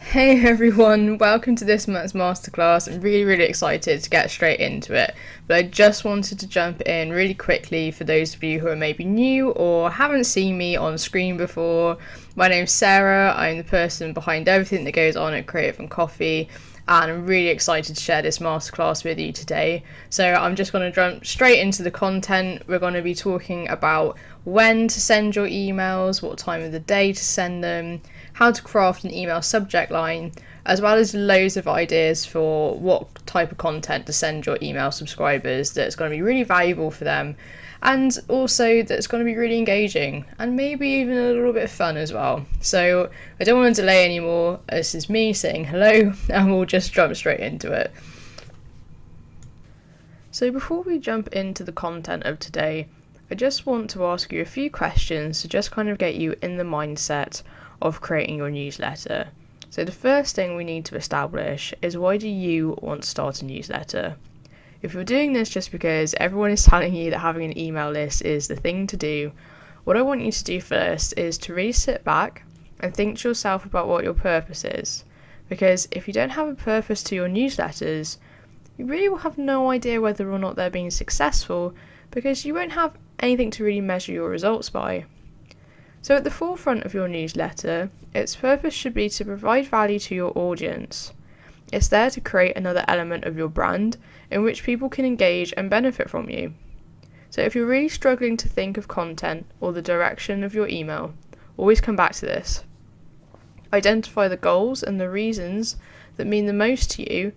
Hey everyone, welcome to this month's masterclass. I'm really excited to get straight into it, but I just wanted to jump in really quickly for those of you who are maybe new or haven't seen me on screen before. My name's Sarah, I'm the person behind everything that goes on at Creative and Coffee, and I'm really excited to share this masterclass with you today. So I'm just going to jump straight into the content. We're going to be talking about when to send your emails, what time of the day to send them, how to craft an email subject line, as well as loads of ideas for what type of content to send your email subscribers that's going to be really valuable for them, and also that's going to be really engaging and maybe even a little bit fun as well. So I don't want to delay anymore. This is me saying hello and we'll just jump straight into it. So before we jump into the content of today, I just want to ask you a few questions to just kind of get you in the mindset of creating your newsletter. So the first thing we need to establish is, why do you want to start a newsletter? If you're doing this just because everyone is telling you that having an email list is the thing to do, what I want you to do first is to really sit back and think to yourself about what your purpose is. Because if you don't have a purpose to your newsletters, you really will have no idea whether or not they're being successful, because you won't have anything to really measure your results by. So at the forefront of your newsletter, its purpose should be to provide value to your audience. It's there to create another element of your brand in which people can engage and benefit from you. So if you're really struggling to think of content or the direction of your email, always come back to this. Identify the goals and the reasons that mean the most to you,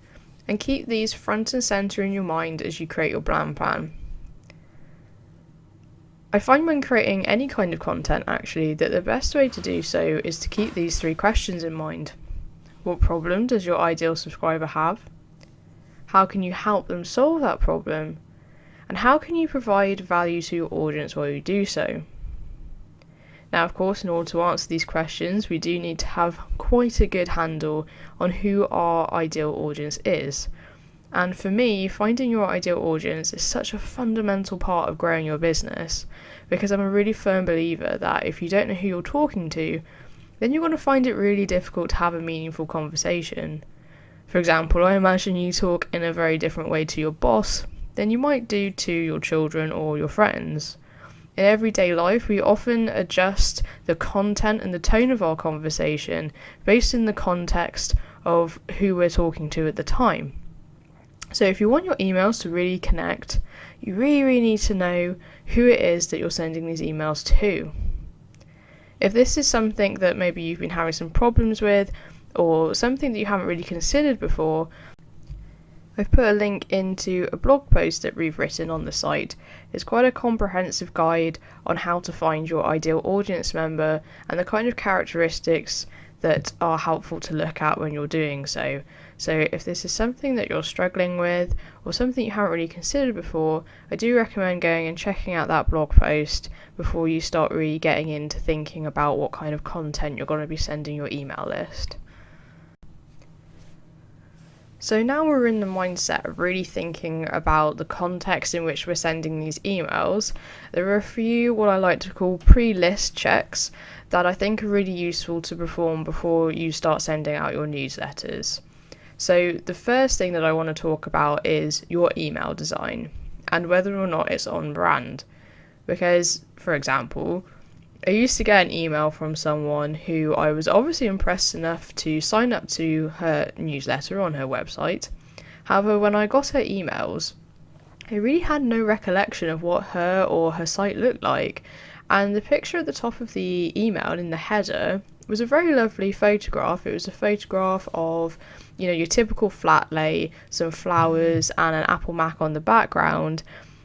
and keep these front and centre in your mind as you create your brand plan. I find when creating any kind of content actually that the best way to do so is to keep these three questions in mind. What problem does your ideal subscriber have? How can you help them solve that problem? And how can you provide value to your audience while you do so? Now, of course, in order to answer these questions, we do need to have quite a good handle on who our ideal audience is. And for me, finding your ideal audience is such a fundamental part of growing your business, because I'm a really firm believer that if you don't know who you're talking to, then you're going to find it really difficult to have a meaningful conversation. For example, I imagine you talk in a very different way to your boss than you might do to your children or your friends. In everyday life, we often adjust the content and the tone of our conversation based in the context of who we're talking to at the time. So if you want your emails to really connect, you really need to know who it is that you're sending these emails to. If this is something that maybe you've been having some problems with, or something that you haven't really considered before, I've put a link into a blog post that we've written on the site. It's quite a comprehensive guide on how to find your ideal audience member and the kind of characteristics that are helpful to look at when you're doing so. So if this is something that you're struggling with or something you haven't really considered before, I do recommend going and checking out that blog post before you start really getting into thinking about what kind of content you're going to be sending your email list. So now we're in the mindset of really thinking about the context in which we're sending these emails, there are a few what I like to call pre-list checks that I think are really useful to perform before you start sending out your newsletters. So the first thing that I want to talk about is your email design and whether or not it's on brand. Because, for example, I used to get an email from someone who I was obviously impressed enough to sign up to her newsletter on her website. However, when I got her emails, I really had no recollection of what her or her site looked like. And the picture at the top of the email in the header was a very lovely photograph. It was a photograph of, your typical flat lay, some flowers and an Apple Mac on the background.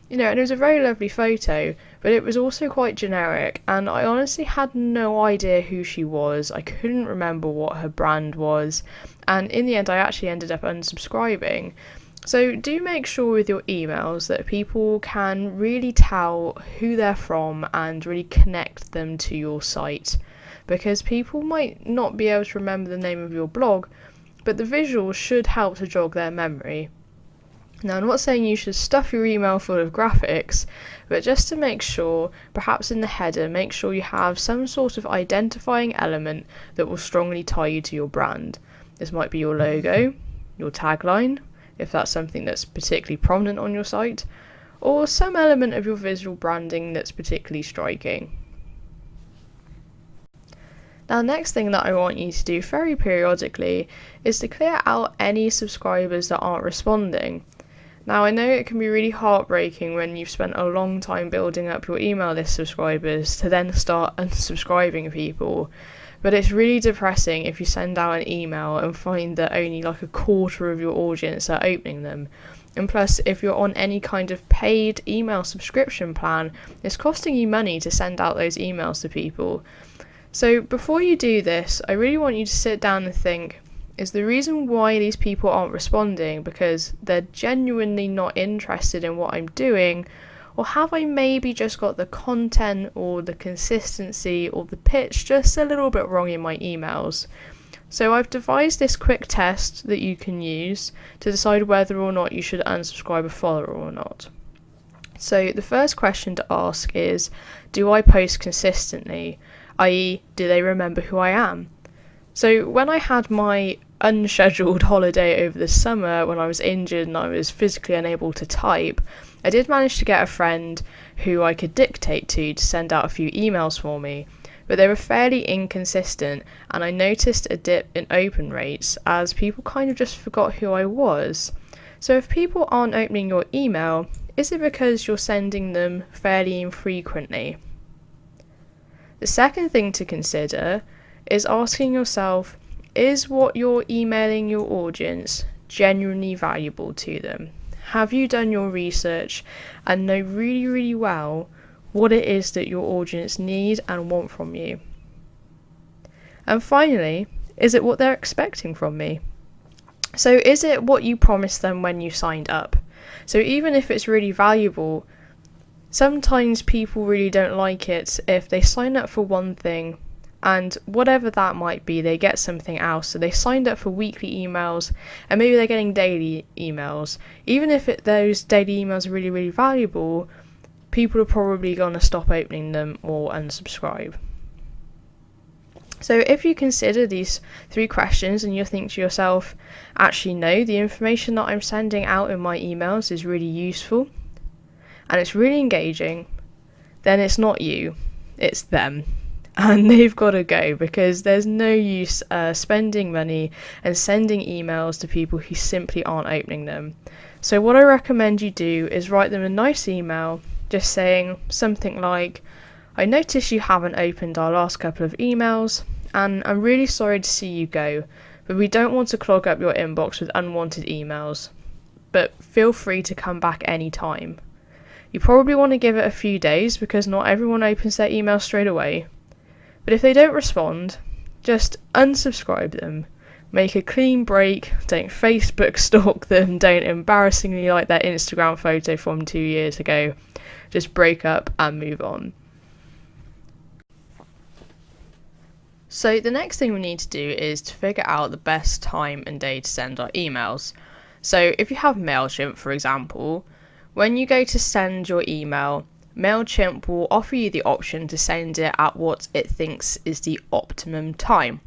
And it was a very lovely photo, but it was also quite generic, and I honestly had no idea who she was. I couldn't remember what her brand was, and in the end I actually ended up unsubscribing. So do make sure with your emails that people can really tell who they're from and really connect them to your site, because people might not be able to remember the name of your blog, but the visuals should help to jog their memory. Now, I'm not saying you should stuff your email full of graphics, but just to make sure, perhaps in the header, make sure you have some sort of identifying element that will strongly tie you to your brand. This might be your logo, your tagline, if that's something that's particularly prominent on your site, or some element of your visual branding that's particularly striking. Now, the next thing that I want you to do very periodically is to clear out any subscribers that aren't responding. Now, I know it can be really heartbreaking when you've spent a long time building up your email list subscribers to then start unsubscribing people, but it's really depressing if you send out an email and find that only like a quarter of your audience are opening them. And plus, if you're on any kind of paid email subscription plan, it's costing you money to send out those emails to people. So before you do this, I really want you to sit down and think, is the reason why these people aren't responding because they're genuinely not interested in what I'm doing, or have I maybe just got the content or the consistency or the pitch just a little bit wrong in my emails? So I've devised this quick test that you can use to decide whether or not you should unsubscribe a follower or not. So the first question to ask is, do I post consistently? i.e., do they remember who I am? So when I had my unscheduled holiday over the summer when I was injured and I was physically unable to type, I did manage to get a friend who I could dictate to send out a few emails for me, but they were fairly inconsistent and I noticed a dip in open rates as people kind of just forgot who I was. So if people aren't opening your email, is it because you're sending them fairly infrequently? The second thing to consider is asking yourself, is what you're emailing your audience genuinely valuable to them? Have you done your research and know really, really well what it is that your audience need and want from you? And finally, is it what they're expecting from me? So is it what you promised them when you signed up? So even if it's really valuable, sometimes people really don't like it if they sign up for one thing and whatever that might be, they get something else. So they signed up for weekly emails and maybe they're getting daily emails. Even if those daily emails are really, really valuable, people are probably going to stop opening them or unsubscribe. So if you consider these 3 questions and you think to yourself, actually no, the information that I'm sending out in my emails is really useful and it's really engaging, then it's not you, it's them. And they've got to go because there's no use spending money and sending emails to people who simply aren't opening them. So what I recommend you do is write them a nice email just saying something like, I notice you haven't opened our last couple of emails and I'm really sorry to see you go, but we don't want to clog up your inbox with unwanted emails, but feel free to come back anytime. You probably want to give it a few days because not everyone opens their email straight away. But if they don't respond, just unsubscribe them. Make a clean break, don't Facebook stalk them, don't embarrassingly like their Instagram photo from 2 years ago. Just break up and move on. So the next thing we need to do is to figure out the best time and day to send our emails. So if you have MailChimp, for example, when you go to send your email, MailChimp will offer you the option to send it at what it thinks is the optimum time.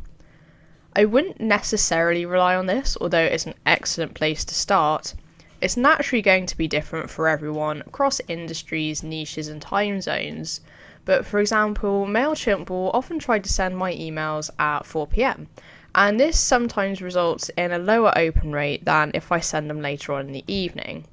I wouldn't necessarily rely on this, although it's an excellent place to start. It's naturally going to be different for everyone across industries, niches and time zones. But for example, MailChimp will often try to send my emails at 4 p.m. and this sometimes results in a lower open rate than if I send them later on in the evening.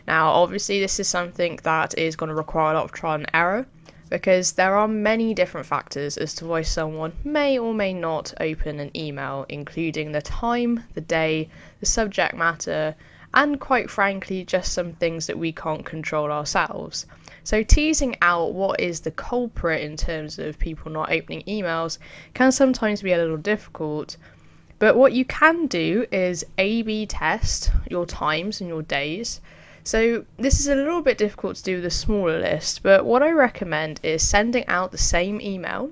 Now, obviously, this is something that is going to require a lot of trial and error because there are many different factors as to why someone may or may not open an email, including the time, the day, the subject matter, and quite frankly, just some things that we can't control ourselves. So teasing out what is the culprit in terms of people not opening emails can sometimes be a little difficult. But what you can do is A/B test your times and your days. So this is a little bit difficult to do with a smaller list, but what I recommend is sending out the same email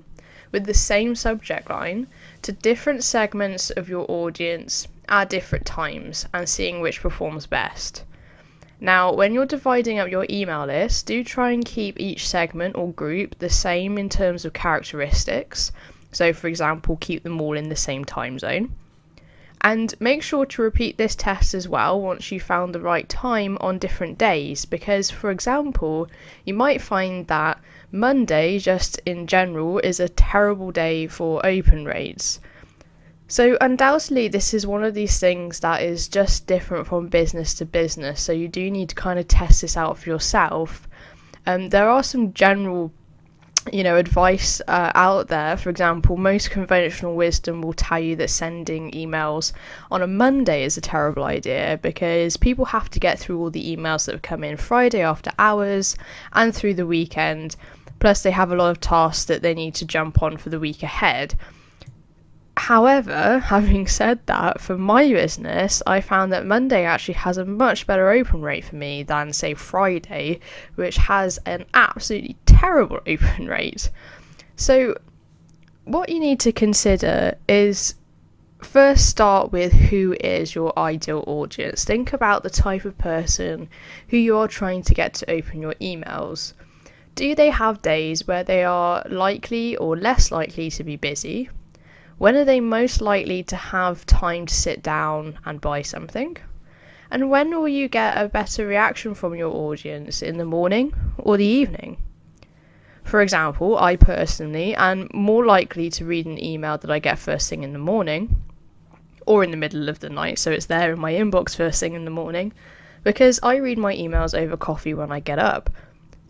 with the same subject line to different segments of your audience at different times and seeing which performs best. Now, when you're dividing up your email list, do try and keep each segment or group the same in terms of characteristics. So, for example, keep them all in the same time zone. And make sure to repeat this test as well once you've found the right time on different days, because, for example, you might find that Monday, just in general, is a terrible day for open rates. So undoubtedly, this is one of these things that is just different from business to business, so you do need to kind of test this out for yourself. There are some general advice out there. For example, most conventional wisdom will tell you that sending emails on a Monday is a terrible idea because people have to get through all the emails that have come in Friday after hours and through the weekend, plus they have a lot of tasks that they need to jump on for the week ahead. However, having said that, for my business, I found that Monday actually has a much better open rate for me than, say, Friday, which has an absolutely terrible open rate. So, what you need to consider is first start with who is your ideal audience. Think about the type of person who you are trying to get to open your emails. Do they have days where they are likely or less likely to be busy? When are they most likely to have time to sit down and buy something? And when will you get a better reaction from your audience, in the morning or the evening? For example, I personally am more likely to read an email that I get first thing in the morning or in the middle of the night, so it's there in my inbox first thing in the morning, because I read my emails over coffee when I get up.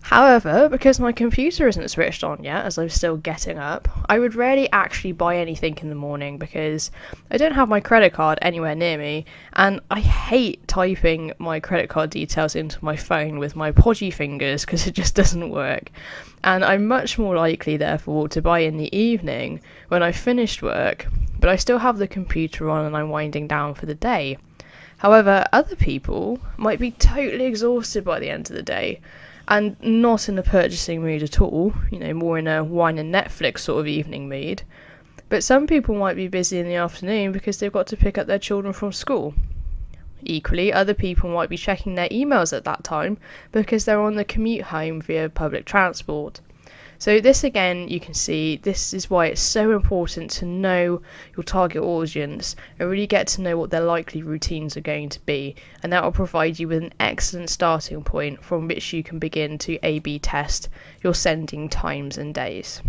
However, because my computer isn't switched on yet, as I'm still getting up, I would rarely actually buy anything in the morning because I don't have my credit card anywhere near me, and I hate typing my credit card details into my phone with my podgy fingers because it just doesn't work. And I'm much more likely, therefore, to buy in the evening when I've finished work, but I still have the computer on and I'm winding down for the day. However, other people might be totally exhausted by the end of the day, and not in a purchasing mood at all, more in a wine and Netflix sort of evening mood. But some people might be busy in the afternoon because they've got to pick up their children from school. Equally, other people might be checking their emails at that time because they're on the commute home via public transport. So this again, you can see, this is why it's so important to know your target audience and really get to know what their likely routines are going to be. And that will provide you with an excellent starting point from which you can begin to A/B test your sending times and days.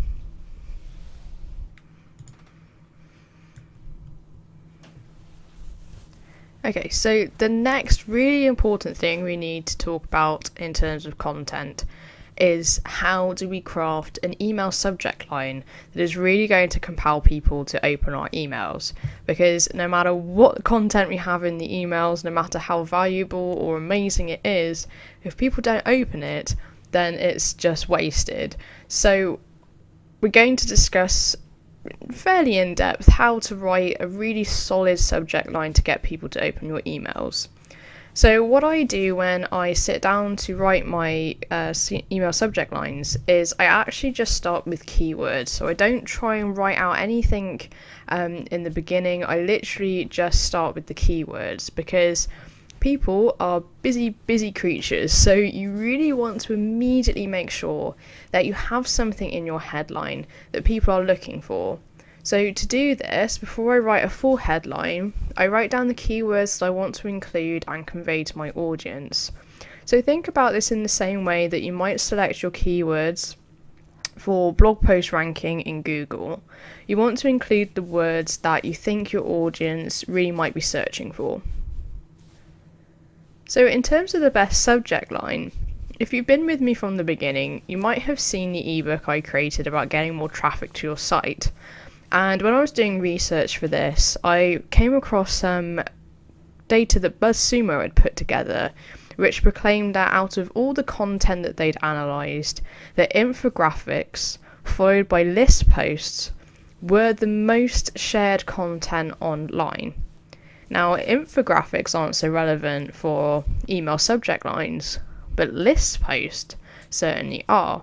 Okay, so the next really important thing we need to talk about in terms of content is how do we craft an email subject line that is really going to compel people to open our emails. Because no matter what content we have in the emails, no matter how valuable or amazing it is, if people don't open it, then it's just wasted. So we're going to discuss fairly in depth how to write a really solid subject line to get people to open your emails. So what I do when I sit down to write my email subject lines is I actually just start with keywords. So I don't try and write out anything in the beginning. I literally just start with the keywords because people are busy creatures. So you really want to immediately make sure that you have something in your headline that people are looking for. So to do this, before I write a full headline, I write down the keywords that I want to include and convey to my audience. So think about this in the same way that you might select your keywords for blog post ranking in Google. You want to include the words that you think your audience really might be searching for. So in terms of the best subject line, if you've been with me from the beginning, you might have seen the ebook I created about getting more traffic to your site. And when I was doing research for this, I came across some data that BuzzSumo had put together, which proclaimed that out of all the content that they'd analysed, that infographics, followed by list posts, were the most shared content online. Now, infographics aren't so relevant for email subject lines, but list posts certainly are.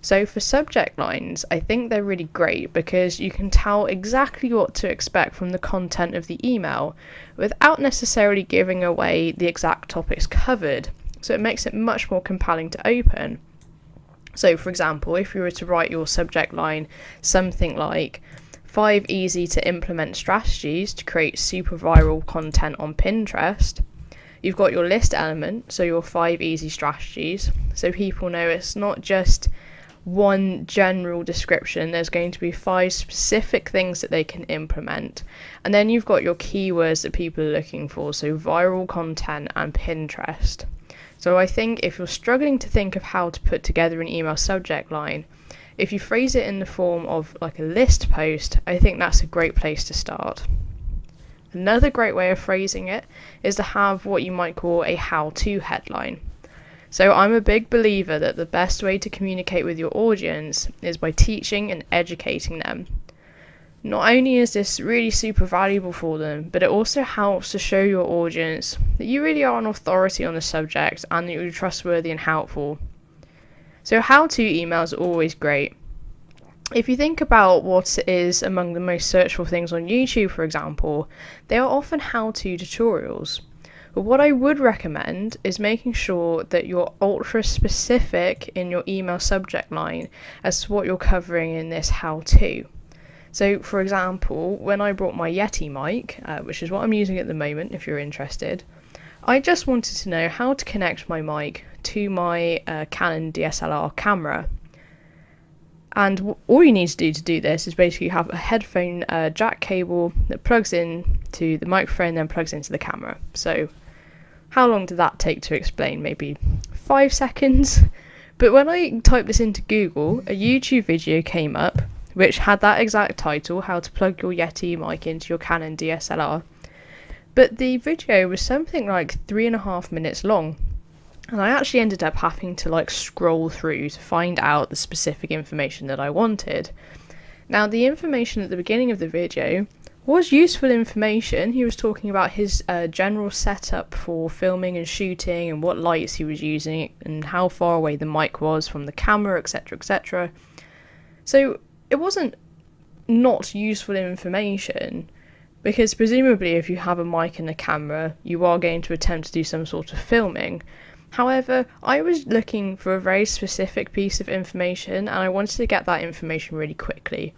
So for subject lines, I think they're really great because you can tell exactly what to expect from the content of the email without necessarily giving away the exact topics covered, So it makes it much more compelling to open. So for example, if you were to write your subject line something like 5 easy to implement strategies to create super viral content on Pinterest, you've got your list element, so your 5 easy strategies, so people know it's not just one general description, there's going to be 5 specific things that they can implement. And then you've got your keywords that people are looking for, so viral content and Pinterest. So I think if you're struggling to think of how to put together an email subject line, if you phrase it in the form of like a list post, I think that's a great place to start. Another great way of phrasing it is to have what you might call a how-to headline. So I'm a big believer that the best way to communicate with your audience is by teaching and educating them. Not only is this really super valuable for them, but it also helps to show your audience that you really are an authority on the subject and that you're trustworthy and helpful. So how-to emails are always great. If you think about what is among the most searched for things on YouTube, for example, they are often how-to tutorials. But what I would recommend is making sure that you're ultra specific in your email subject line as to what you're covering in this how-to. So for example, when I brought my Yeti mic, which is what I'm using at the moment if you're interested, I just wanted to know how to connect my mic to my Canon DSLR camera. And all you need to do this is basically have a headphone jack cable that plugs in to the microphone, then plugs into the camera. So how long did that take to explain? Maybe 5 seconds? But when I typed this into Google, a YouTube video came up which had that exact title, how to plug your Yeti mic into your Canon DSLR. But the video was something like 3.5 minutes long. And I actually ended up having to scroll through to find out the specific information that I wanted. Now, the information at the beginning of the video was useful information. He was talking about his general setup for filming and shooting and what lights he was using and how far away the mic was from the camera, etc, etc. So it wasn't not useful information, because presumably if you have a mic and a camera, you are going to attempt to do some sort of filming. However, I was looking for a very specific piece of information and I wanted to get that information really quickly.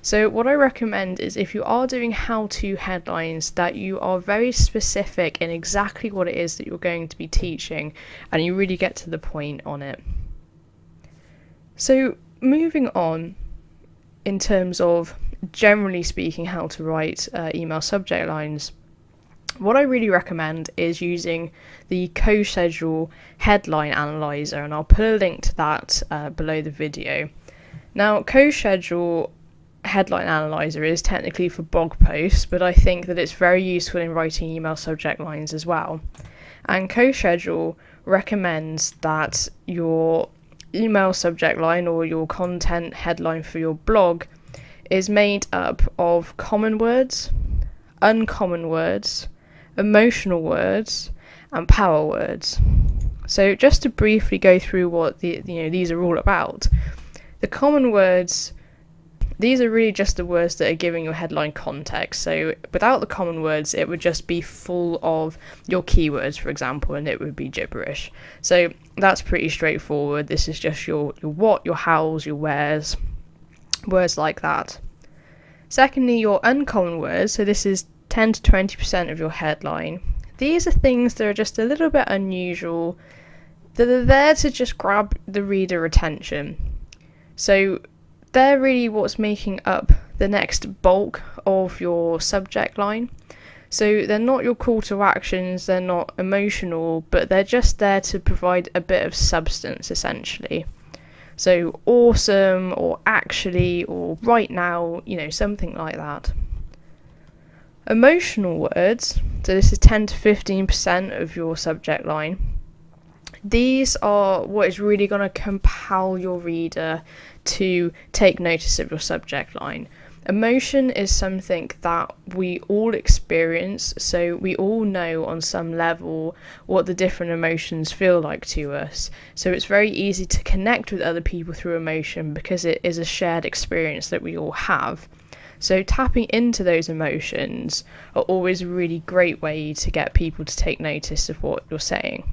So what I recommend is, if you are doing how-to headlines, that you are very specific in exactly what it is that you're going to be teaching and you really get to the point on it. So moving on, in terms of generally speaking how to write email subject lines, what I really recommend is using the CoSchedule headline analyzer, and I'll put a link to that below the video. Now, CoSchedule headline analyzer is technically for blog posts, but I think that it's very useful in writing email subject lines as well. And CoSchedule recommends that your email subject line or your content headline for your blog is made up of common words, uncommon words, emotional words, and power words. So just to briefly go through what these are all about. The common words, these are really just the words that are giving your headline context. So without the common words, it would just be full of your keywords, for example, and it would be gibberish. So that's pretty straightforward. This is just your what, your hows, your wheres, words like that. Secondly, your uncommon words. So this is 10 to 20% of your headline. These are things that are just a little bit unusual, that are there to just grab the reader attention. So they're really what's making up the next bulk of your subject line. So they're not your call to actions, they're not emotional, but they're just there to provide a bit of substance, essentially. So awesome, or actually, or right now, something like that. Emotional words, so this is 10 to 15% of your subject line. These are what is really going to compel your reader to take notice of your subject line. Emotion is something that we all experience, so we all know on some level what the different emotions feel like to us. So it's very easy to connect with other people through emotion because it is a shared experience that we all have. So tapping into those emotions are always a really great way to get people to take notice of what you're saying.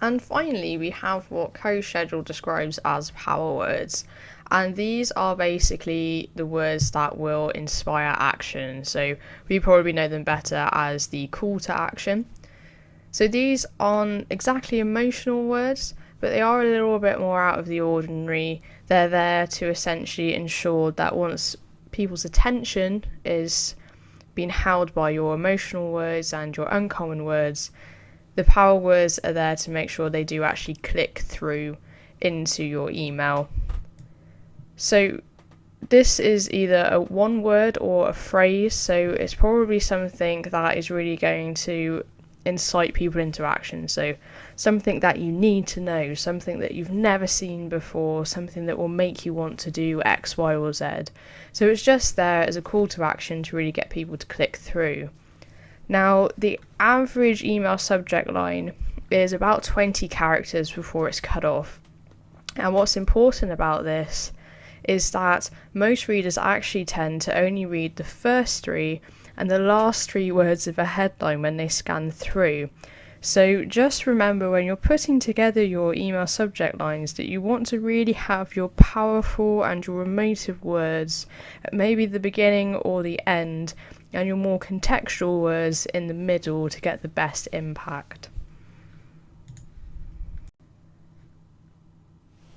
And finally, we have what CoSchedule describes as power words. And these are basically the words that will inspire action. So we probably know them better as the call to action. So these aren't exactly emotional words, but they are a little bit more out of the ordinary. They're there to essentially ensure that once people's attention is being held by your emotional words and your uncommon words, the power words are there to make sure they do actually click through into your email. So this is either a one word or a phrase, so it's probably something that is really going to incite people into action. So something that you need to know, something that you've never seen before, something that will make you want to do X, Y, or Z. So it's just there as a call to action to really get people to click through. Now, the average email subject line is about 20 characters before it's cut off. And what's important about this is that most readers actually tend to only read the first 3 and the last 3 words of a headline when they scan through. So just remember when you're putting together your email subject lines that you want to really have your powerful and your emotive words at maybe the beginning or the end, and your more contextual words in the middle to get the best impact.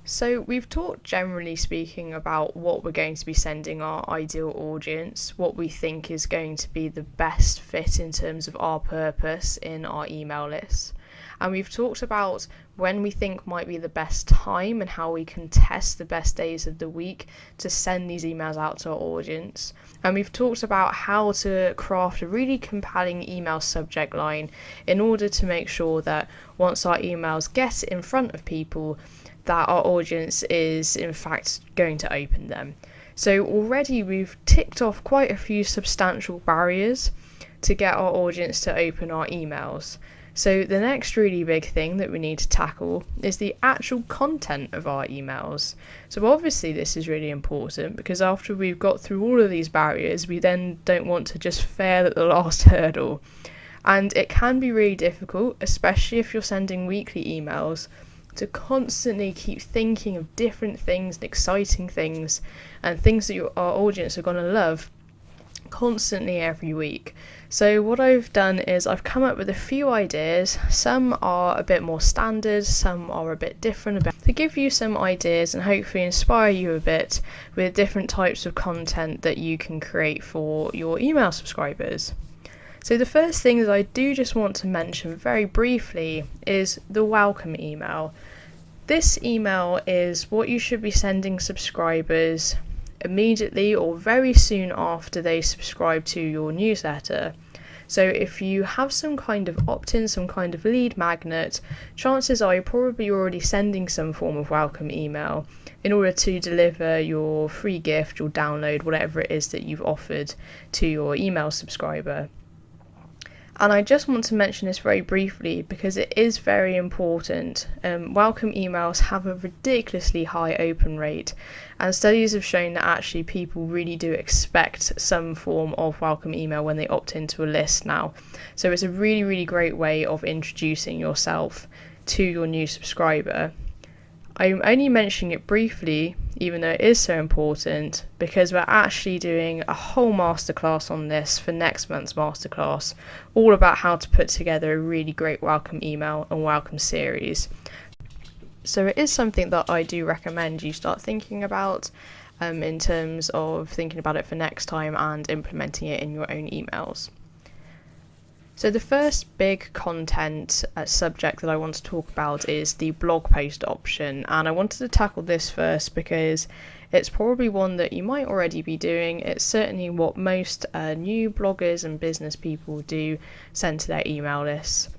So we've talked generally speaking about what we're going to be sending our ideal audience, what we think is going to be the best fit in terms of our purpose in our email lists. And we've talked about when we think might be the best time and how we can test the best days of the week to send these emails out to our audience. And we've talked about how to craft a really compelling email subject line in order to make sure that once our emails get in front of people, that our audience is in fact going to open them. So already we've ticked off quite a few substantial barriers to get our audience to open our emails. So the next really big thing that we need to tackle is the actual content of our emails. So obviously this is really important because after we've got through all of these barriers, we then don't want to just fail at the last hurdle. And it can be really difficult, especially if you're sending weekly emails, to constantly keep thinking of different things and exciting things and things that our audience are going to love constantly every week. So what I've done is I've come up with a few ideas. Some are a bit more standard, some are a bit different, to give you some ideas and hopefully inspire you a bit with different types of content that you can create for your email subscribers. So the first thing that I do just want to mention very briefly is the welcome email. This email is what you should be sending subscribers immediately or very soon after they subscribe to your newsletter. So if you have some kind of opt-in, some kind of lead magnet, chances are you're probably already sending some form of welcome email in order to deliver your free gift, your download, whatever it is that you've offered to your email subscriber. And I just want to mention this very briefly because it is very important. Welcome emails have a ridiculously high open rate, and studies have shown that actually people really do expect some form of welcome email when they opt into a list now. So it's a really, really great way of introducing yourself to your new subscriber. I'm only mentioning it briefly, even though it is so important, because we're actually doing a whole masterclass on this for next month's masterclass, all about how to put together a really great welcome email and welcome series. So it is something that I do recommend you start thinking about in terms of thinking about it for next time and implementing it in your own emails. So the first big content subject that I want to talk about is the blog post option, and I wanted to tackle this first because it's probably one that you might already be doing. It's certainly what most new bloggers and business people do send to their email lists.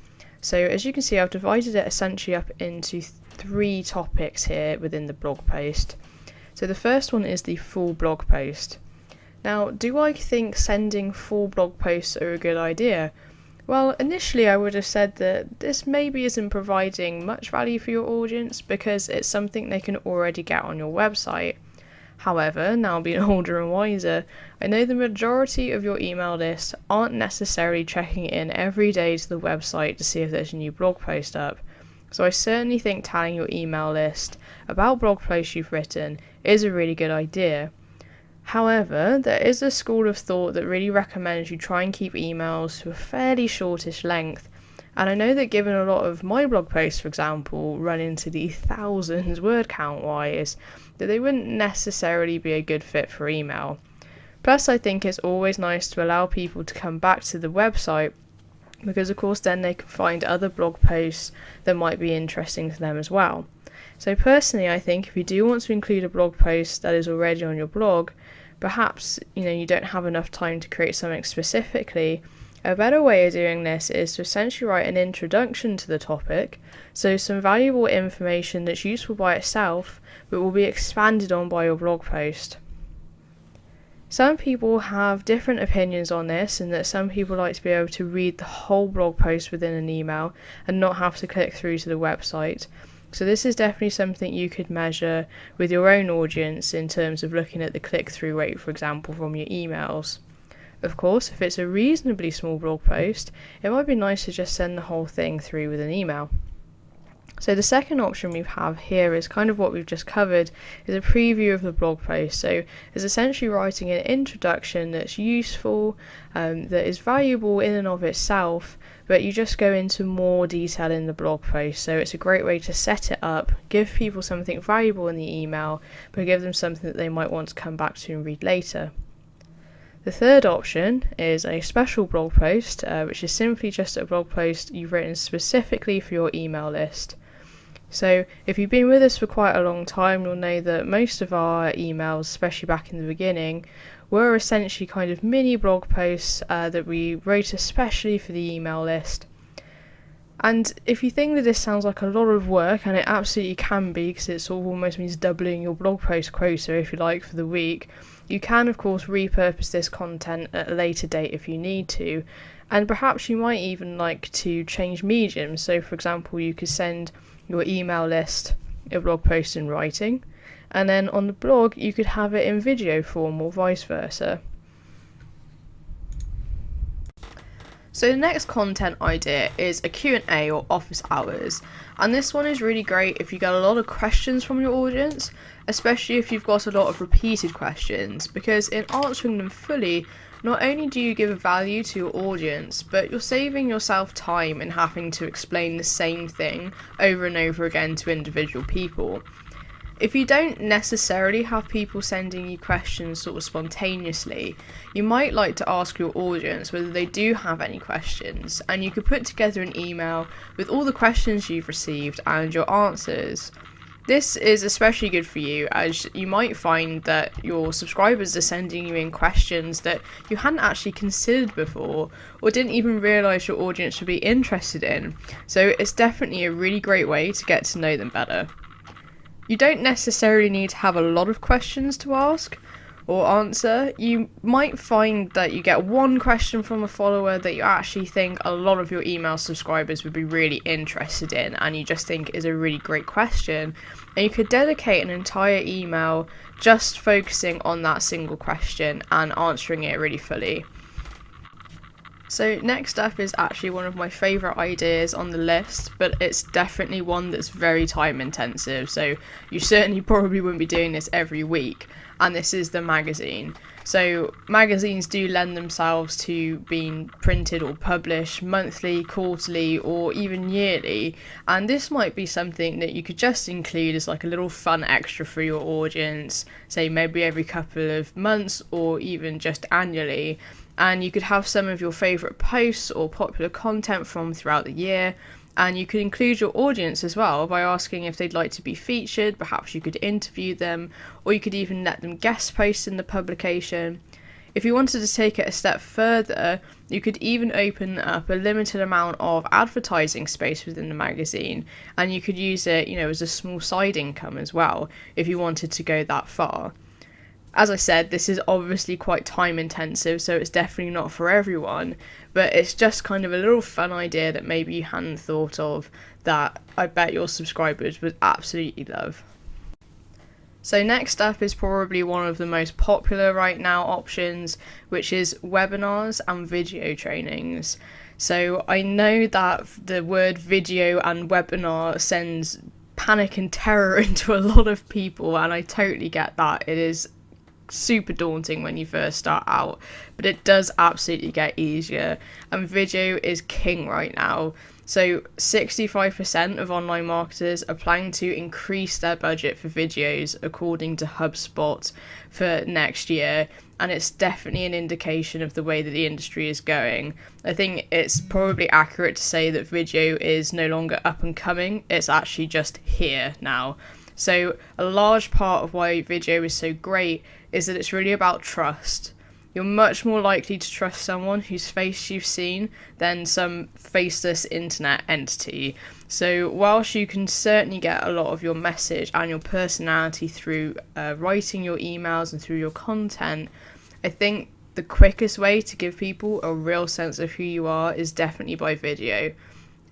So as you can see, I've divided it essentially up into 3 topics here within the blog post. So the first one is the full blog post. Now, do I think sending full blog posts are a good idea? Well, initially I would have said that this maybe isn't providing much value for your audience because it's something they can already get on your website. However, now being older and wiser, I know the majority of your email list aren't necessarily checking in every day to the website to see if there's a new blog post up. So I certainly think telling your email list about blog posts you've written is a really good idea. However, there is a school of thought that really recommends you try and keep emails to a fairly shortish length. And I know that given a lot of my blog posts, for example, run into the thousands word count wise, that they wouldn't necessarily be a good fit for email. Plus, I think it's always nice to allow people to come back to the website, because of course then they can find other blog posts that might be interesting to them as well. So personally, I think if you do want to include a blog post that is already on your blog, perhaps you don't have enough time to create something specifically, a better way of doing this is to essentially write an introduction to the topic, so some valuable information that's useful by itself but will be expanded on by your blog post. Some people have different opinions on this, and that some people like to be able to read the whole blog post within an email and not have to click through to the website. So this is definitely something you could measure with your own audience in terms of looking at the click-through rate, for example, from your emails. Of course, if it's a reasonably small blog post, it might be nice to just send the whole thing through with an email. So the second option we have here is kind of what we've just covered, is a preview of the blog post. So it's essentially writing an introduction that's useful, that is valuable in and of itself, but you just go into more detail in the blog post. So it's a great way to set it up, give people something valuable in the email, but give them something that they might want to come back to and read later. The third option is a special blog post, which is simply just a blog post you've written specifically for your email list. So if you've been with us for quite a long time, you'll know that most of our emails, especially back in the beginning, were essentially kind of mini blog posts that we wrote especially for the email list. And if you think that this sounds like a lot of work, and it absolutely can be, because it sort of almost means doubling your blog post quota, if you like, for the week, you can of course repurpose this content at a later date if you need to, and perhaps you might even like to change mediums. So for example, you could send your email list a blog post in writing, and then on the blog you could have it in video form, or vice versa. So the next content idea is a Q&A or office hours, and this one is really great if you get a lot of questions from your audience, especially if you've got a lot of repeated questions, because in answering them fully, not only do you give value to your audience, but you're saving yourself time in having to explain the same thing over and over again to individual people. If you don't necessarily have people sending you questions sort of spontaneously, you might like to ask your audience whether they do have any questions, and you could put together an email with all the questions you've received and your answers. This is especially good for you, as you might find that your subscribers are sending you in questions that you hadn't actually considered before, or didn't even realise your audience would be interested in. So it's definitely a really great way to get to know them better. You don't necessarily need to have a lot of questions to ask or answer. You might find that you get one question from a follower that you actually think a lot of your email subscribers would be really interested in, and you just think is a really great question, and you could dedicate an entire email just focusing on that single question and answering it really fully. So next up is actually one of my favourite ideas on the list, but it's definitely one that's very time intensive, so you certainly probably wouldn't be doing this every week, and this is the magazine. So magazines do lend themselves to being printed or published monthly, quarterly, or even yearly, and this might be something that you could just include as like a little fun extra for your audience, say maybe every couple of months or even just annually. And you could have some of your favourite posts or popular content from throughout the year, and you could include your audience as well by asking if they'd like to be featured. Perhaps you could interview them, or you could even let them guest post in the publication. If you wanted to take it a step further, you could even open up a limited amount of advertising space within the magazine, and you could use it, as a small side income as well, if you wanted to go that far. As I said, this is obviously quite time intensive, so it's definitely not for everyone, but it's just kind of a little fun idea that maybe you hadn't thought of that I bet your subscribers would absolutely love. So next up is probably one of the most popular right now options, which is webinars and video trainings. So I know that the word video and webinar sends panic and terror into a lot of people, and I totally get that. It is super daunting when you first start out, but it does absolutely get easier, and video is king right now. So 65% of online marketers are planning to increase their budget for videos according to HubSpot for next year, and it's definitely an indication of the way that the industry is going. I think it's probably accurate to say that video is no longer up and coming, it's actually just here now. So a large part of why video is so great is that it's really about trust. You're much more likely to trust someone whose face you've seen than some faceless internet entity. So whilst you can certainly get a lot of your message and your personality through writing your emails and through your content, I think the quickest way to give people a real sense of who you are is definitely by video.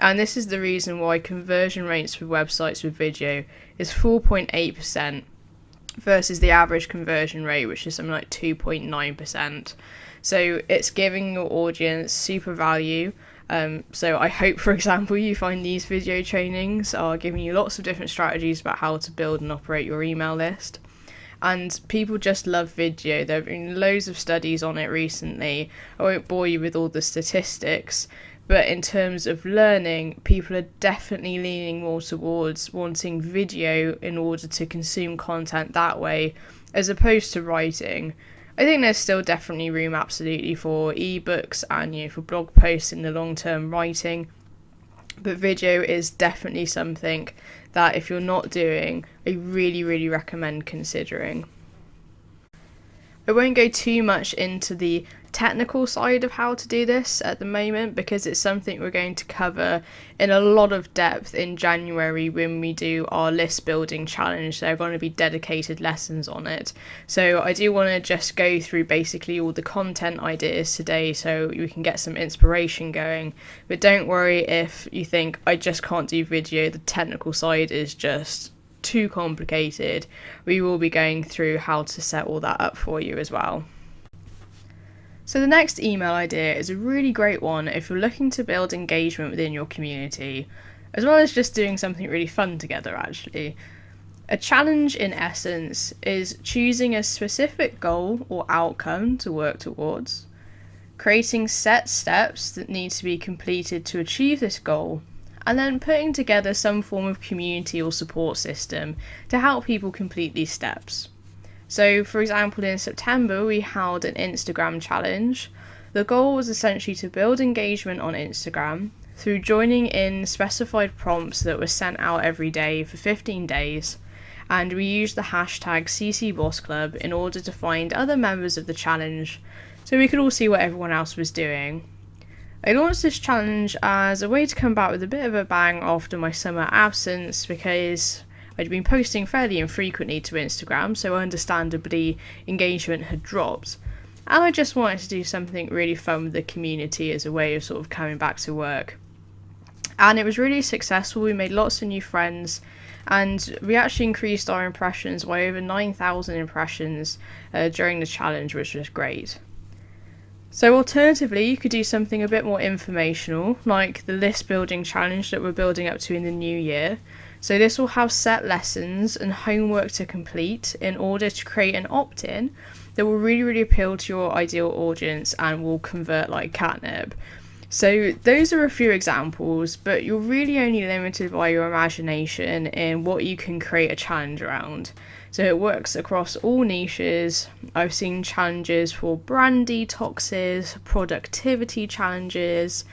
And this is the reason why conversion rates for websites with video is 4.8%. versus the average conversion rate, which is something like 2.9%. So it's giving your audience super value. So I hope, for example, you find these video trainings are giving you lots of different strategies about how to build and operate your email list. And people just love video. There have been loads of studies on it recently. I won't bore you with all the statistics, but in terms of learning, people are definitely leaning more towards wanting video in order to consume content that way, as opposed to writing. I think there's still definitely room, absolutely, for ebooks and for blog posts in the long-term writing, but video is definitely something that if you're not doing, I really, really recommend considering. I won't go too much into the technical side of how to do this at the moment, because it's something we're going to cover in a lot of depth in January when we do our list building challenge. There are going to be dedicated lessons on it. So I do want to just go through basically all the content ideas today so we can get some inspiration going. But don't worry if you think I just can't do video, the technical side is just too complicated. We will be going through how to set all that up for you as well. So the next email idea is a really great one if you're looking to build engagement within your community, as well as just doing something really fun together actually. A challenge in essence is choosing a specific goal or outcome to work towards, creating set steps that need to be completed to achieve this goal, and then putting together some form of community or support system to help people complete these steps. So, for example, in September, we held an Instagram challenge. The goal was essentially to build engagement on Instagram through joining in specified prompts that were sent out every day for 15 days. And we used the hashtag CCBossClub in order to find other members of the challenge so we could all see what everyone else was doing. I launched this challenge as a way to come back with a bit of a bang after my summer absence, because I'd been posting fairly infrequently to Instagram, so understandably engagement had dropped. And I just wanted to do something really fun with the community as a way of sort of coming back to work. And it was really successful. We made lots of new friends, and we actually increased our impressions by over 9,000 impressions during the challenge, which was great. So alternatively, you could do something a bit more informational, like the list building challenge that we're building up to in the new year. So this will have set lessons and homework to complete in order to create an opt-in that will really, really appeal to your ideal audience and will convert like catnip. So those are a few examples, but you're really only limited by your imagination in what you can create a challenge around. So it works across all niches. I've seen challenges for brand detoxes, productivity challenges,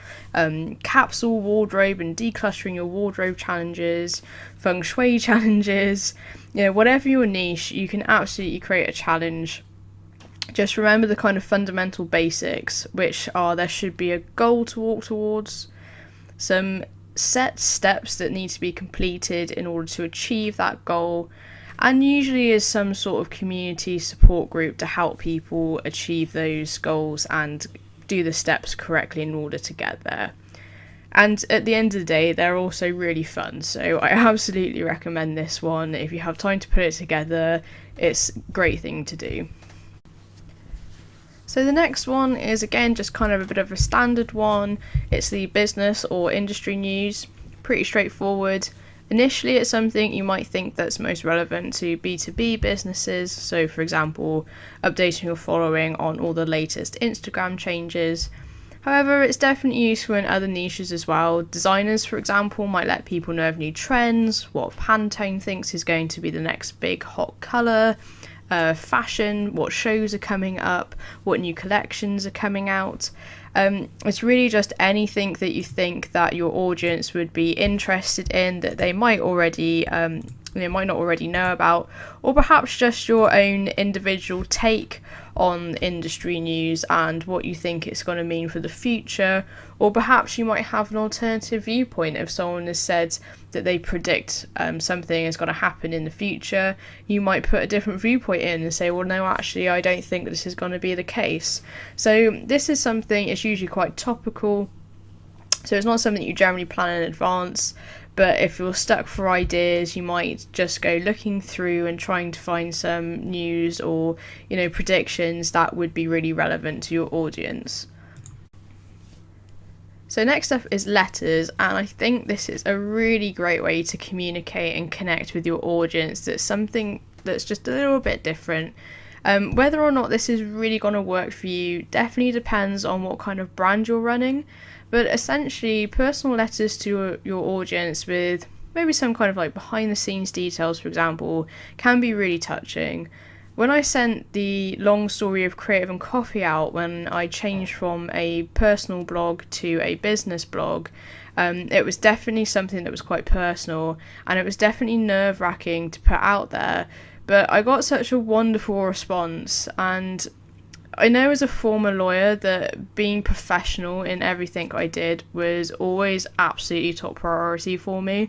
capsule wardrobe and decluttering your wardrobe challenges, feng shui challenges. Whatever your niche, you can absolutely create a challenge. Just remember the kind of fundamental basics, which are there should be a goal to walk towards, some set steps that need to be completed in order to achieve that goal, and usually is some sort of community support group to help people achieve those goals and do the steps correctly in order to get there. And at the end of the day, they're also really fun, so I absolutely recommend this one. If you have time to put it together, it's a great thing to do. So the next one is again just kind of a bit of a standard one. It's the business or industry news. Pretty straightforward. Initially, it's something you might think that's most relevant to B2B businesses. So for example, updating your following on all the latest Instagram changes. However, it's definitely useful in other niches as well. Designers, for example, might let people know of new trends, what Pantone thinks is going to be the next big hot colour. Fashion, what shows are coming up, what new collections are coming out. It's really just anything that you think that your audience would be interested in, that they might already might not already know about, or perhaps just your own individual take on industry news and what you think it's going to mean for the future. Or perhaps you might have an alternative viewpoint. If someone has said that they predict something is going to happen in the future, you might put a different viewpoint in and say, well, no, actually, I don't think this is going to be the case. So this is something, it's usually quite topical. So it's not something you generally plan in advance. But if you're stuck for ideas, you might just go looking through and trying to find some news or, predictions that would be really relevant to your audience. So next up is letters, and I think this is a really great way to communicate and connect with your audience. That's something that's just a little bit different. Whether or not this is really going to work for you definitely depends on what kind of brand you're running. But essentially, personal letters to your audience with maybe some kind of like behind the scenes details, for example, can be really touching. When I sent the long story of Creative and Coffee out, when I changed from a personal blog to a business blog, it was definitely something that was quite personal, and it was definitely nerve-wracking to put out there. But I got such a wonderful response, and I know as a former lawyer that being professional in everything I did was always absolutely top priority for me.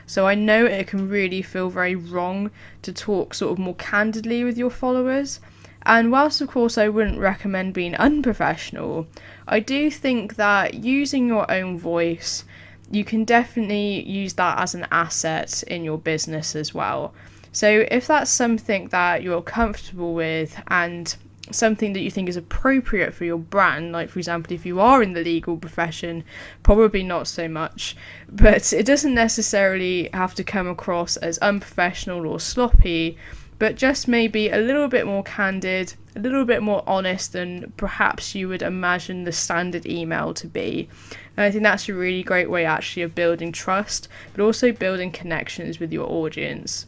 So I know it can really feel very wrong to talk sort of more candidly with your followers. And whilst of course I wouldn't recommend being unprofessional, I do think that using your own voice, you can definitely use that as an asset in your business as well. So if that's something that you're comfortable with and something that you think is appropriate for your brand, like for example if you are in the legal profession, probably not so much, but it doesn't necessarily have to come across as unprofessional or sloppy, but just maybe a little bit more candid, a little bit more honest than perhaps you would imagine the standard email to be. And I think that's a really great way actually of building trust, but also building connections with your audience.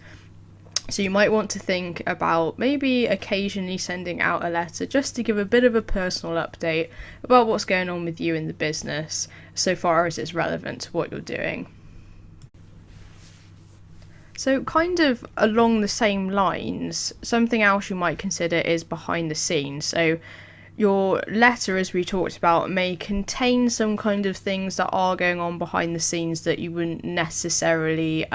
So you might want to think about maybe occasionally sending out a letter just to give a bit of a personal update about what's going on with you in the business, so far as it's relevant to what you're doing. So kind of along the same lines, something else you might consider is behind the scenes. So your letter, as we talked about, may contain some kind of things that are going on behind the scenes that you wouldn't necessarily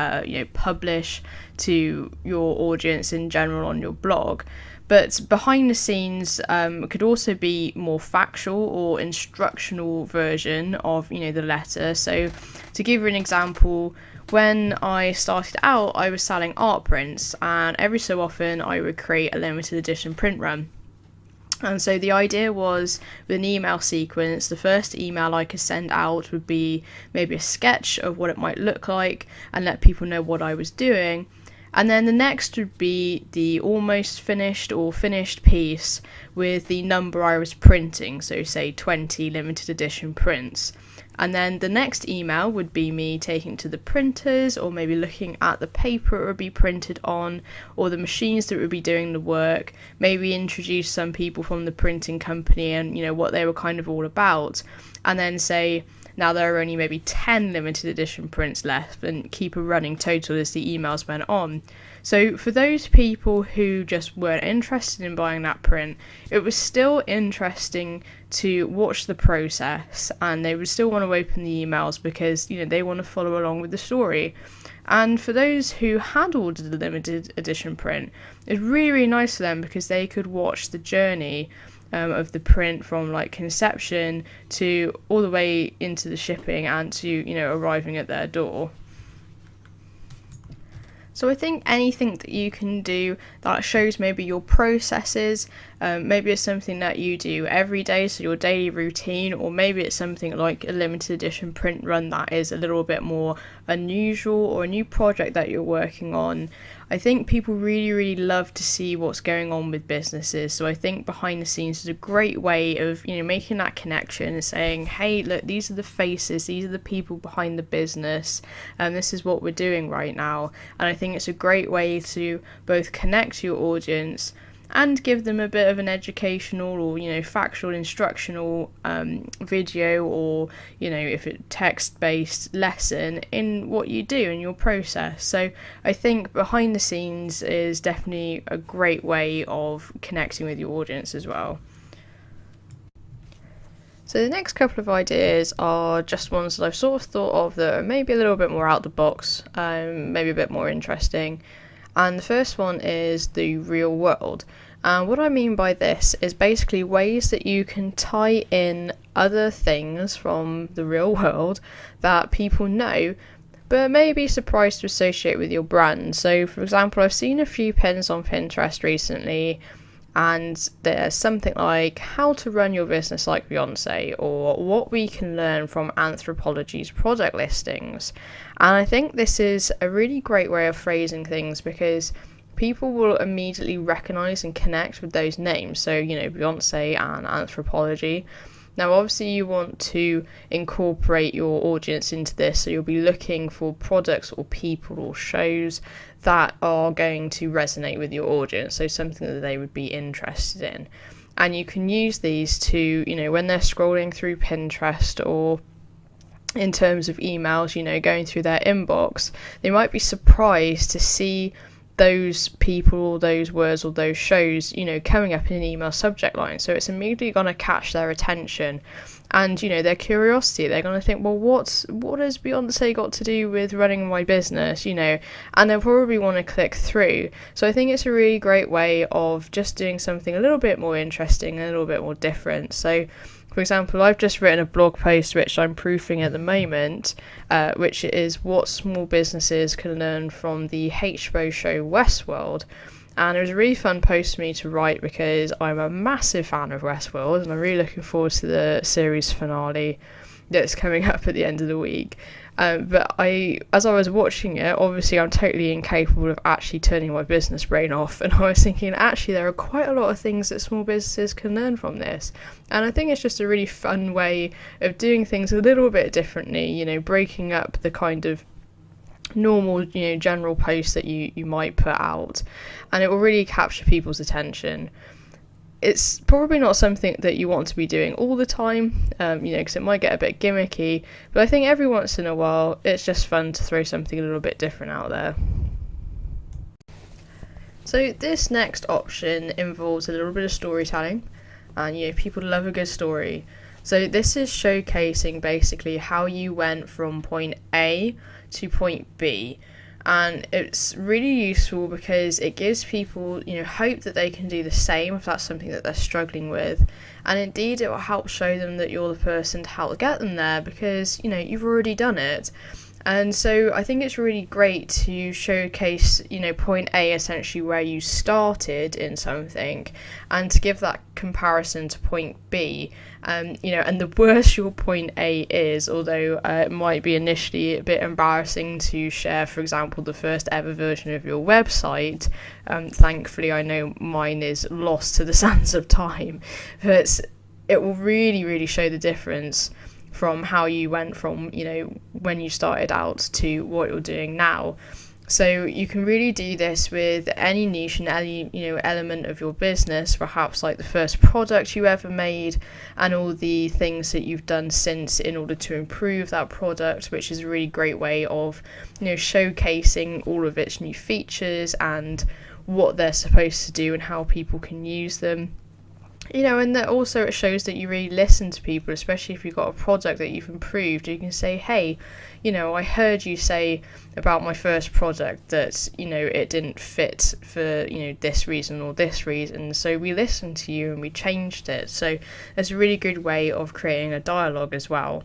publish to your audience in general on your blog. But behind the scenes could also be more factual or instructional version of the letter. So to give you an example, when I started out, I was selling art prints, and every so often I would create a limited edition print run. And so the idea was, with an email sequence, the first email I could send out would be maybe a sketch of what it might look like and let people know what I was doing. And then the next would be the almost finished or finished piece with the number I was printing, so say 20 limited edition prints. And then the next email would be me taking to the printers, or maybe looking at the paper it would be printed on, or the machines that would be doing the work, maybe introduce some people from the printing company and what they were kind of all about, and then say, now there are only maybe 10 limited edition prints left, and keep a running total as the emails went on. So for those people who just weren't interested in buying that print, it was still interesting to watch the process, and they would still want to open the emails because they want to follow along with the story. And for those who had ordered the limited edition print, it's really, really nice for them because they could watch the journey of the print from like conception to all the way into the shipping and to arriving at their door. So I think anything that you can do that shows maybe your processes, Maybe it's something that you do every day, so your daily routine, or maybe it's something like a limited edition print run that is a little bit more unusual, or a new project that you're working on. I think people really love to see what's going on with businesses, so I think behind the scenes is a great way of, making that connection and saying, hey, look, these are the faces, these are the people behind the business, and this is what we're doing right now. And I think it's a great way to both connect to your audience and give them a bit of an educational or factual instructional video, or if it's text-based lesson in what you do in your process. So I think behind the scenes is definitely a great way of connecting with your audience as well. So the next couple of ideas are just ones that I've sort of thought of that are maybe a little bit more out the box, maybe a bit more interesting. And the first one is the real world. And what I mean by this is basically ways that you can tie in other things from the real world that people know, but may be surprised to associate with your brand. So, for example, I've seen a few pins on Pinterest recently, and there's something like how to run your business like Beyonce, or what we can learn from Anthropologie's product listings. And I think this is a really great way of phrasing things, because people will immediately recognise and connect with those names. So, Beyonce and Anthropologie. Now, obviously, you want to incorporate your audience into this, so you'll be looking for products or people or shows that are going to resonate with your audience, so something that they would be interested in. And you can use these to, when they're scrolling through Pinterest, or in terms of emails, going through their inbox, they might be surprised to see those people or those words or those shows, coming up in an email subject line. So it's immediately going to catch their attention and, their curiosity. They're going to think, well, what has Beyonce got to do with running my business, and they'll probably want to click through. So I think it's a really great way of just doing something a little bit more interesting, a little bit more different. So, for example, I've just written a blog post which I'm proofing at the moment, which is what small businesses can learn from the HBO show Westworld. And it was a really fun post for me to write, because I'm a massive fan of Westworld, and I'm really looking forward to the series finale that's coming up at the end of the week. But as I was watching it, obviously I'm totally incapable of actually turning my business brain off, and I was thinking, actually there are quite a lot of things that small businesses can learn from this. And I think it's just a really fun way of doing things a little bit differently, breaking up the kind of normal, general posts that you might put out, and it will really capture people's attention. It's probably not something that you want to be doing all the time, because it might get a bit gimmicky, but I think every once in a while it's just fun to throw something a little bit different out there. So this next option involves a little bit of storytelling, and people love a good story. So this is showcasing basically how you went from point A to point B. And it's really useful because it gives people, hope that they can do the same if that's something that they're struggling with. And indeed, it will help show them that you're the person to help get them there, because, you've already done it. And so I think it's really great to showcase, point A, essentially where you started in something, and to give that comparison to point B. And the worse your point A is, although it might be initially a bit embarrassing to share, for example, the first ever version of your website. Thankfully, I know mine is lost to the sands of time, but it will really show the difference from how you went from, when you started out to what you're doing now. So you can really do this with any niche and any, element of your business, perhaps like the first product you ever made and all the things that you've done since in order to improve that product, which is a really great way of, showcasing all of its new features and what they're supposed to do and how people can use them. And that also it shows that you really listen to people, especially if you've got a product that you've improved. You can say, hey, I heard you say about my first product that, it didn't fit for, this reason or this reason. So we listened to you and we changed it. So it's a really good way of creating a dialogue as well.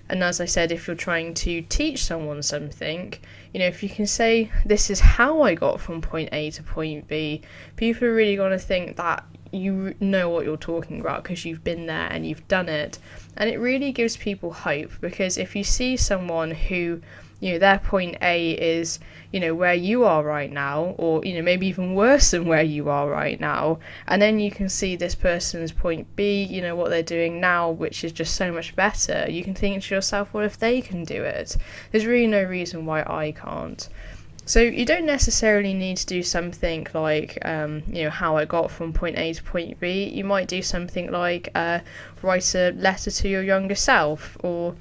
And as I said, if you're trying to teach someone something, if you can say, this is how I got from point A to point B, people are really going to think that you know what you're talking about because you've been there and you've done it. And it really gives people hope, because if you see someone who, their point A is, where you are right now, or, maybe even worse than where you are right now, and then you can see this person's point B, what they're doing now, which is just so much better, you can think to yourself, well, if they can do it, there's really no reason why I can't. So you don't necessarily need to do something like, how I got from point A to point B. You might do something like write a letter to your younger self, or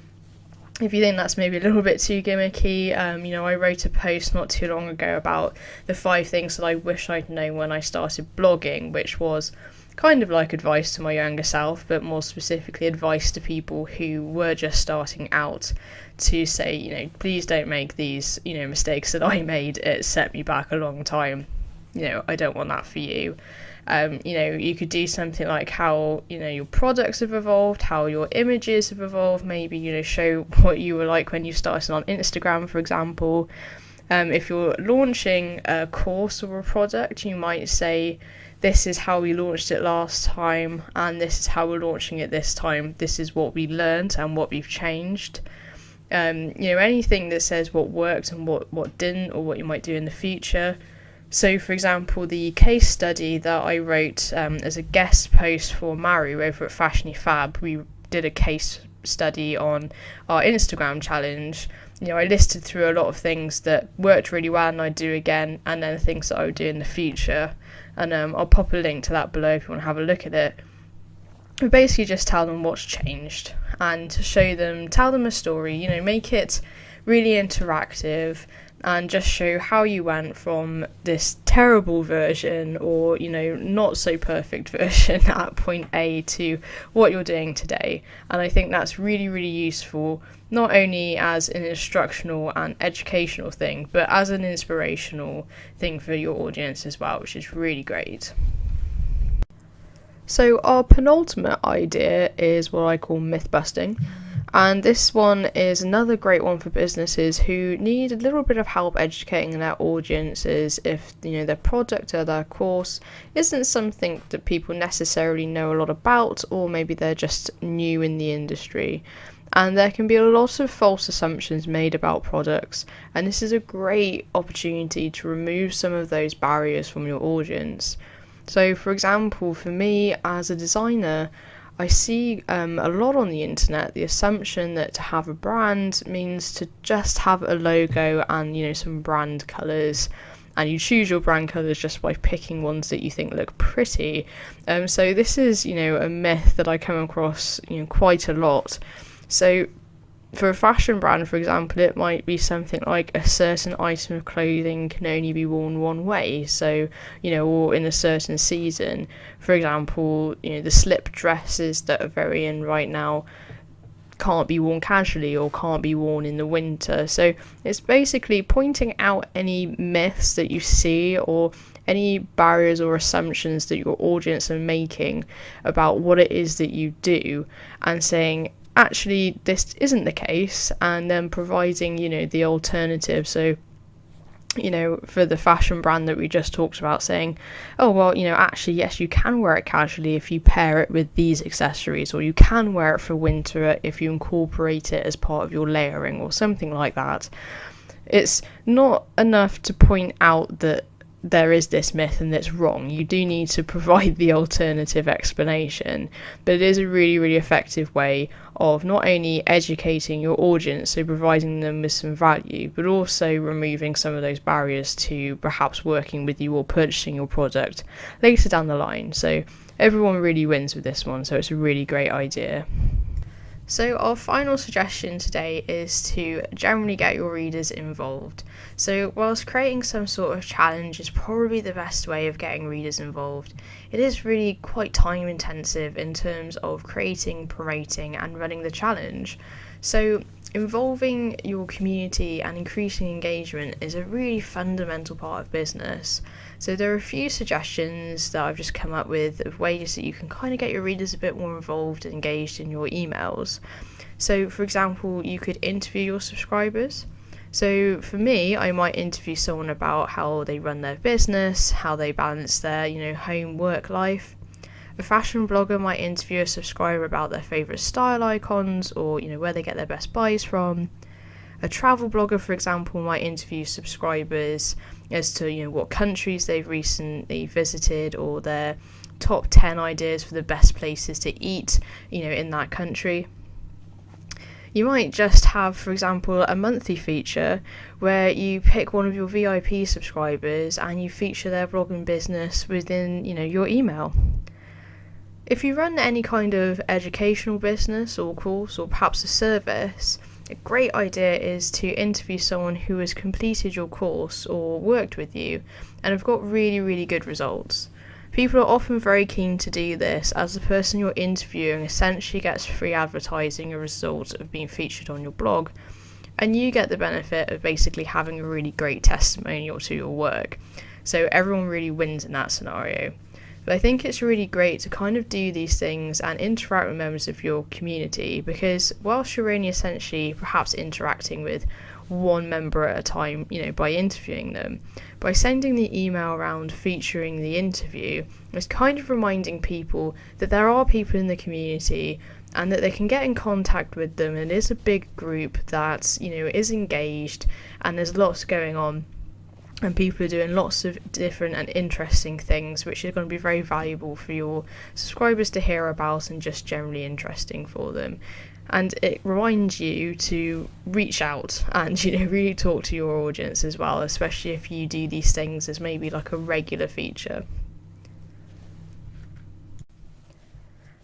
if you think that's maybe a little bit too gimmicky, I wrote a post not too long ago about the 5 things that I wish I'd known when I started blogging, which was kind of like advice to my younger self, but more specifically advice to people who were just starting out, to say, please don't make these, mistakes that I made. It set me back a long time. I don't want that for you. You could do something like how, your products have evolved, how your images have evolved, maybe, show what you were like when you started on Instagram, for example. If you're launching a course or a product, you might say, this is how we launched it last time, and this is how we're launching it this time. This is what we learned and what we've changed. Anything that says what worked and what didn't, or what you might do in the future. So, for example, the case study that I wrote as a guest post for Maru over at Fashiony Fab, we did a case study on our Instagram challenge. I listed through a lot of things that worked really well and I'd do again, and then things that I would do in the future. And I'll pop a link to that below if you want to have a look at it. But basically just tell them what's changed and tell them a story, make it really interactive, and just show how you went from this terrible version, or not so perfect version at point A, to what you're doing today. And I think that's really, really useful, not only as an instructional and educational thing, but as an inspirational thing for your audience as well, which is really great. So our penultimate idea is what I call myth busting. And this one is another great one for businesses who need a little bit of help educating their audiences if, their product or their course isn't something that people necessarily know a lot about, or maybe they're just new in the industry. And there can be a lot of false assumptions made about products, and this is a great opportunity to remove some of those barriers from your audience. So, for example, for me as a designer, I see a lot on the internet the assumption that to have a brand means to just have a logo and some brand colours, and you choose your brand colours just by picking ones that you think look pretty. So this is a myth that I come across quite a lot. So for a fashion brand, for example, it might be something like a certain item of clothing can only be worn one way. So, or in a certain season. For example, the slip dresses that are very in right now can't be worn casually or can't be worn in the winter. So it's basically pointing out any myths that you see or any barriers or assumptions that your audience are making about what it is that you do, and saying, actually, this isn't the case, and then providing, the alternative. So, for the fashion brand that we just talked about, saying, oh, well, actually, yes, you can wear it casually if you pair it with these accessories, or you can wear it for winter if you incorporate it as part of your layering, or something like that. It's not enough to point out that there is this myth and it's wrong. You do need to provide the alternative explanation, but it is a really, really effective way of not only educating your audience, so providing them with some value, but also removing some of those barriers to perhaps working with you or purchasing your product later down the line. So everyone really wins with this one, so it's a really great idea. So our final suggestion today is to generally get your readers involved. So whilst creating some sort of challenge is probably the best way of getting readers involved, it is really quite time intensive in terms of creating, promoting and running the challenge. So involving your community and increasing engagement is a really fundamental part of business. So there are a few suggestions that I've just come up with of ways that you can kind of get your readers a bit more involved and engaged in your emails. So for example, you could interview your subscribers. So for me, I might interview someone about how they run their business, how they balance their, home work life. A fashion blogger might interview a subscriber about their favourite style icons or, where they get their best buys from. A travel blogger, for example, might interview subscribers as to, what countries they've recently visited or their top 10 ideas for the best places to eat, in that country. You might just have, for example, a monthly feature where you pick one of your VIP subscribers and you feature their blogging business within, your email. If you run any kind of educational business or course or perhaps a service, a great idea is to interview someone who has completed your course or worked with you and have got really, really good results. People are often very keen to do this as the person you're interviewing essentially gets free advertising as a result of being featured on your blog, and you get the benefit of basically having a really great testimonial to your work. So everyone really wins in that scenario. But I think it's really great to kind of do these things and interact with members of your community, because whilst you're only essentially perhaps interacting with one member at a time, by interviewing them, by sending the email around featuring the interview, it's kind of reminding people that there are people in the community and that they can get in contact with them, and it is a big group that, is engaged and there's lots going on. And people are doing lots of different and interesting things, which is going to be very valuable for your subscribers to hear about and just generally interesting for them. And it reminds you to reach out and, really talk to your audience as well, especially if you do these things as maybe like a regular feature.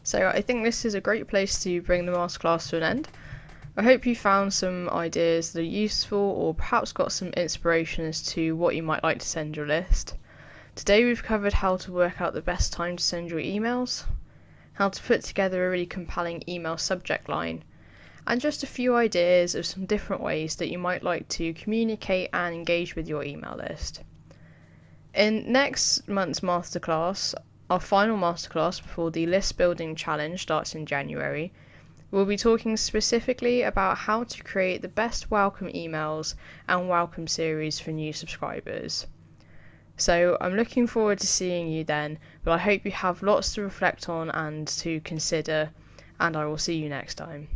So I think this is a great place to bring the masterclass to an end. I hope you found some ideas that are useful or perhaps got some inspiration as to what you might like to send your list. Today we've covered how to work out the best time to send your emails, how to put together a really compelling email subject line, and just a few ideas of some different ways that you might like to communicate and engage with your email list. In next month's masterclass, our final masterclass before the list building challenge starts in January, we'll be talking specifically about how to create the best welcome emails and welcome series for new subscribers. So I'm looking forward to seeing you then, but I hope you have lots to reflect on and to consider, and I will see you next time.